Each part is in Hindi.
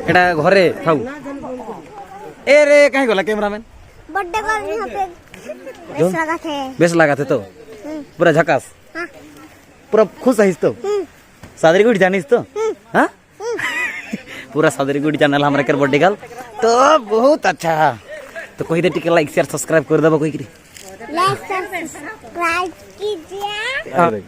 एटा घरे थाउ ए रे कहीं गला कैमरामैन बर्थडे का यहाँ पे बेस लगा थे तो पूरा झकास पूरा खुश है तो सादरी गुड़ी जानिस तो हाँ पूरा सादरी गुड़ी चैनल हमारे कर बर्थडे गल तो बहुत अच्छा तो कोई दे टिके लाइक शेयर सब्सक्राइब कर देबो कोई की लाइक सब्सक्राइब कीजिए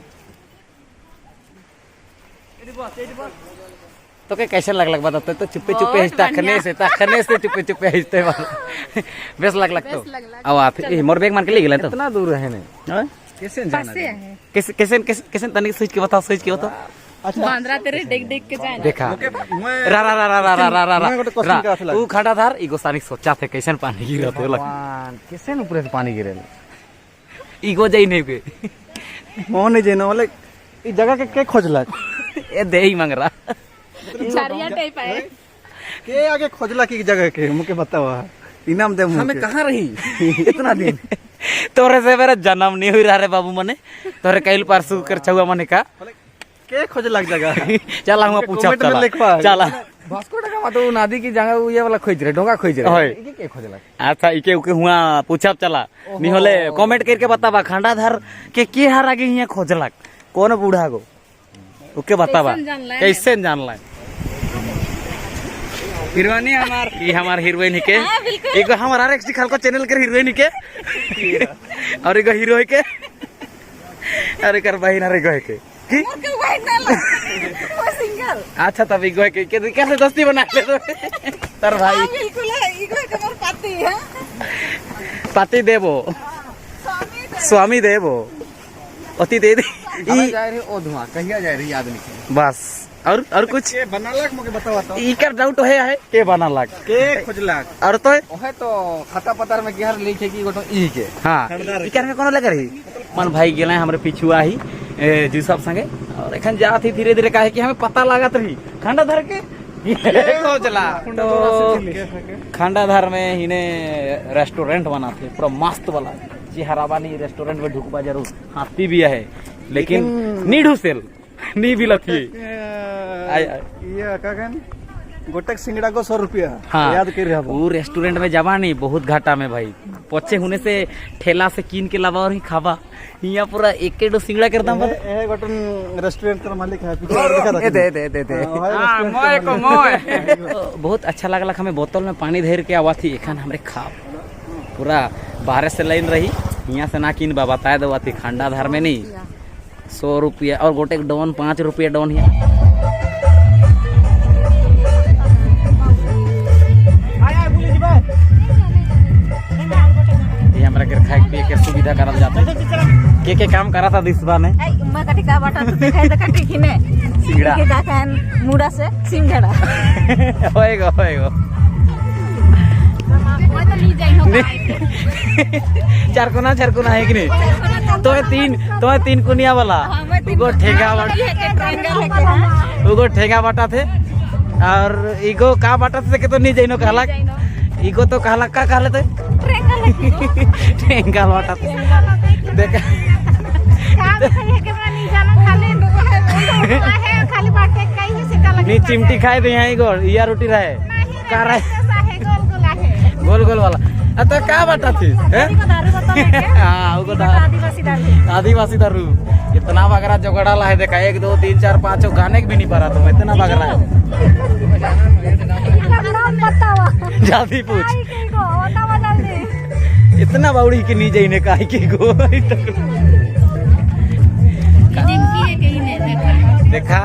तो क्या कैसे लग बताते तो चुप्पे चुप्पे हिस्सा खने से चुप्पे चुप्पे हिस्से बेस लग तो अब आप मोर बैग मान के ले गेले तो इतना दूर है ने कैसे जाना कैसे कैसे कैसे तनिक सोच के बताओ अच्छा बांद्रा तेरे देख देख के जाए देखा रा रा रा रा रा रा रा रा तू खड़ा धार इगो सानिक सोचा थे कैसे पानी गिरत हो लग कैसे ऊपर से पानी गिरे इगो जाई नहीं के मोहन नहीं जेनो वाले ई जगह के खोजला ए दे ही मांग रहा झारिया टाइप है के आगे खोजला की जगह के मुके बताओ इनाम दे हमें कहां रही इतना दिन तोरे से मेरा जन्म नहीं हुई रहा रे बाबू मने तोरे कैल परसू कर छुआ मने का के खोजला जगह चला हम पूछा चला भास्को का मतलब नदी की जगह ये वाला खोज रे डोंगा खोज रे इके के खोजला अच्छा इके उके हुआ पूछा चला नहीं होले कमेंट करके बताबा खंडाधर के हार आगे हिया खोजलक कौन बूढ़ा गो ओके बताबा कैसे जानला हीरोइनी हमार हीरोइन के एगो हमार आर एक्स खाल को चैनल कर हीरोइन के और एगो हीरो के अरे कर बहिन अरे गए के की सिंगल अच्छा तब एगो के कैसे दोस्ती बना ले तर भाई बिल्कुल है इगो के मोर पाती है पाती देबो स्वामी देबो अति दे दी जा रही ओधवा कहिया जा रही आदमी बस और कुछ के बनालक मुके बताओ तो इकर डाउट है के बनालक के खोजलक और तो ओहे तो खाता पतार में केहर लिखे की गोटो ई के हां इकर में कोनो लग रही मन भाई गेले हमरे पिछुआ ही जी सब संगे और एखन जात ही धीरे धीरे काहे कि हमें पता लागत रही खंडाधर के खोजला तो खंडाधर में हिने रेस्टोरेंट बना थे पूरा मस्त वाला जी हराबानी रेस्टोरेंट में ढुकबा जरूर हाथी भी है लेकिन नी ढुसेल नी भी लथी ये कागन गोटक सिंगड़ा को 100 रुपया हाँ, याद कर रहा वो रेस्टोरेंट में जावा नहीं बहुत घाटा में भाई पचे होने से ठेला से कीन के लावा और ही खावा यहाँ पूरा एक दो सिंगड़ा करता हूँ ए गोटन रेस्टोरेंट का मालिक है पीछे दे मोय को मोय बहुत अच्छा लगला हमें बोतल में पानी धर के आवा थी एखन हमरे खा पूरा बाहर से लाइन रही यहाँ से ना कीन बा बताए दो थी खंडाधार में नहीं 100 रुपया और गोटे डॉन 5 रुपया डॉन है ये हमरा के खाए पिए के सुविधा करल जाता है के काम करा था दिसबा ने मैं कटी का बाटा तो दिखाई दे कटी किने सिंगड़ा के दाखन मुड़ा से सिंगड़ा होएगा मैं तो नहीं जाई हो चार कोना है कि नहीं तो तीन कुनिया वाला उगो ठेगा बाटा थे और इगो का बाटा थे के तो नहीं जाइनो कहला इगो तो कहला का कहले तो ट्रेंगल बाटा थे देखा नहीं चिमटी खाए दे यहाँ इगो या रोटी रहे का रहे गोल वाला तो क्या बाटा थी आदिवासी दारू इतना बगरा जोगड़ा ला है देखा 1 2 3 4 5 गाने भी नहीं पा तुम इतना बगरा है जल्दी पूछ इतना बाउड़ी की नहीं जाइने काहे की गो देखा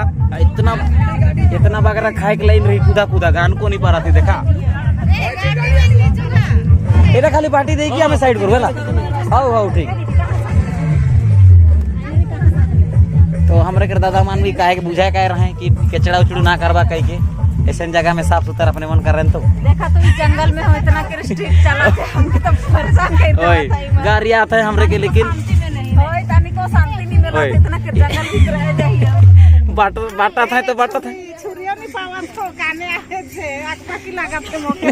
इतना बगरा खाए के लाइन रही कूदा गान को नहीं पा रहा थी देखा एरा खाली पार्टी देगी हमें साइड करो ना आओ ठीक तो हमरे के दादा मान भी काहे के बुझाए कह रहे हैं कि कचड़ा उचड़ू ना करबा कह के ऐसे जगह में साफ सुथरा अपने मन कर रहे हैं तो देखा तो इस जंगल में हम इतना के स्ट्रीट चलाते हम तो परेशान कर देता है गाड़ी आता है हमरे के लेकिन ओए तनी को शांति नहीं मिला इतना के जंगल में रह जाइए बाटा था तो बाटा था छुरिया नहीं पावन तो काने आए थे आत्मा की लागत के मौके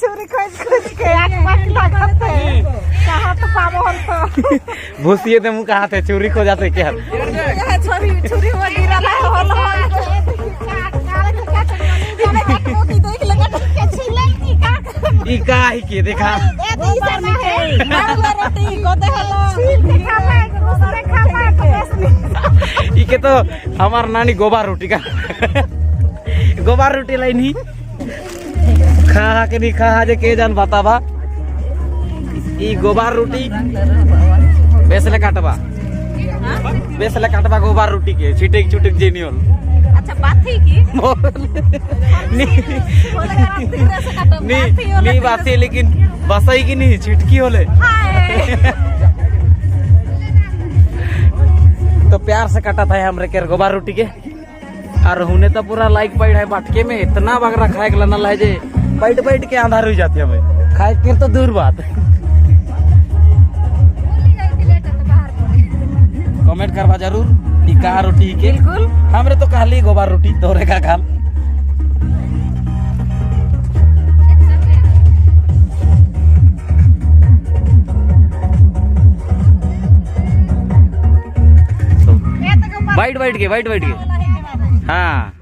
छुरी खोज के आत्मा की लागत है कहां तो पावो हम तो भूसिए दे मुंह कहां थे चोरी खो जाते क्या छुरी वो गिरा है ई का ही के देखा ई के तो हमार नानी गोबर रोटी का गोबर रोटी लाई नहीं खा के नहीं खा जे के जान बताबा ई गोबर रोटी बेसले काटबा गोबर रोटी के छिटिक छुटिक जेनियल अच्छा बात थी की नहीं बात है लेकिन बसई की नहीं छिटकी होले तो प्यार से काटा था हमरे के गोबर रोटी के और हुने तो पूरा लाइक पाइड है बाटके में इतना बगरा खाए के लनल है जे बैठ के आंधार हो जाती हमें खाए के तो दूर बात। कमेंट करवा जरूर ई का रोटी के बिल्कुल हमरे तो कहली गोबर रोटी तोरे का खाल बैठ के हाँ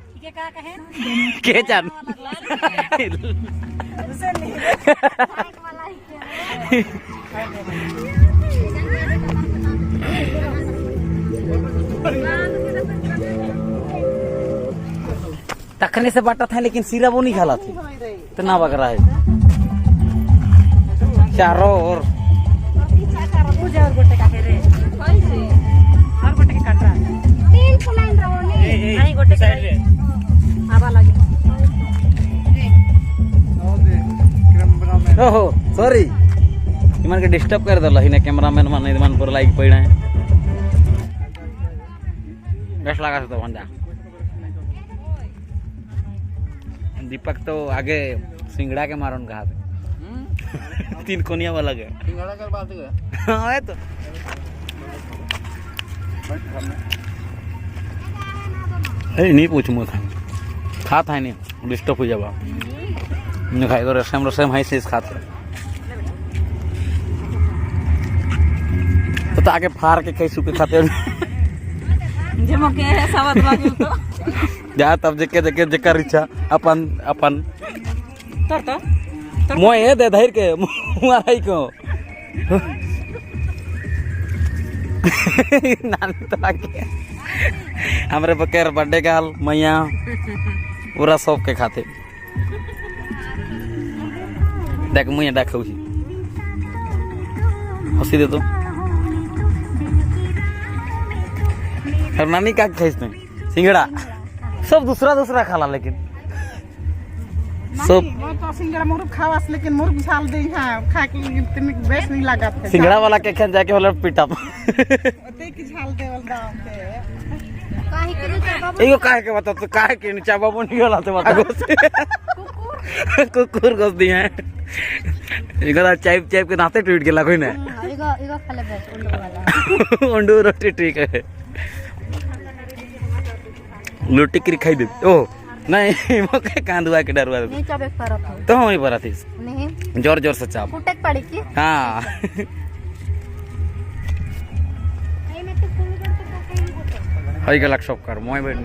के जान तखने से बाटा था लेकिन सिरा वो नहीं खाला थी इतना बगरा है चारों और ओहो सॉरी इमान के डिस्टर्ब कर दल हिने कैमरामैन मन पर लाइक पड़ा है बेस्ट लगा तो भंजा दीपक तो आगे सिंगड़ा के मारन कहा थे 3 कोनिया वाला गया सिंगड़ा कर बात गया हां तो ए नहीं पूछ मो खा था नहीं डिस्टर्ब हो जाबा नहीं खाई तो रसम हाई से खाते तो आगे फाड़ के कई सुके खाते जे मके है सावत लागिल तो जा तब जके जकर इच्छा अपन तर मोए दे धैर के मुआई को नानी तो आके हमरे बकेर बर्थडे का हाल मैया पूरा सब के खाते देख मुझे देखो हंसी दे तो और नानी का खाइस नहीं सिंगड़ा सब दूसरा खाला लेकिन सब तो सिंगड़ा मुर्ग खावास लेकिन मुर्ग छाल दे हां खा के लेकिन तनिक बेस नहीं लागत है सिंगड़ा वाला के खन जाके वाला पिटा ओते की छाल देवल दाम पे एगो काहे के बता तो काहे के नीचा बाबू नहीं होला तो बता कुकुर गोस दी है एगो चाइप के नाते टूट गेला कोई ना इगो खाले बस उंडू वाला उंडू रोटी ठीक है लोटी की खाई दे ओ नहीं मके कांदुआ के डरवा नहीं चाबे परत हो तो हम ही परत नहीं जोर से चाप कुटक पड़ी की हां ए में तो फूल कर तो हई गलक सब कर मोय बैठ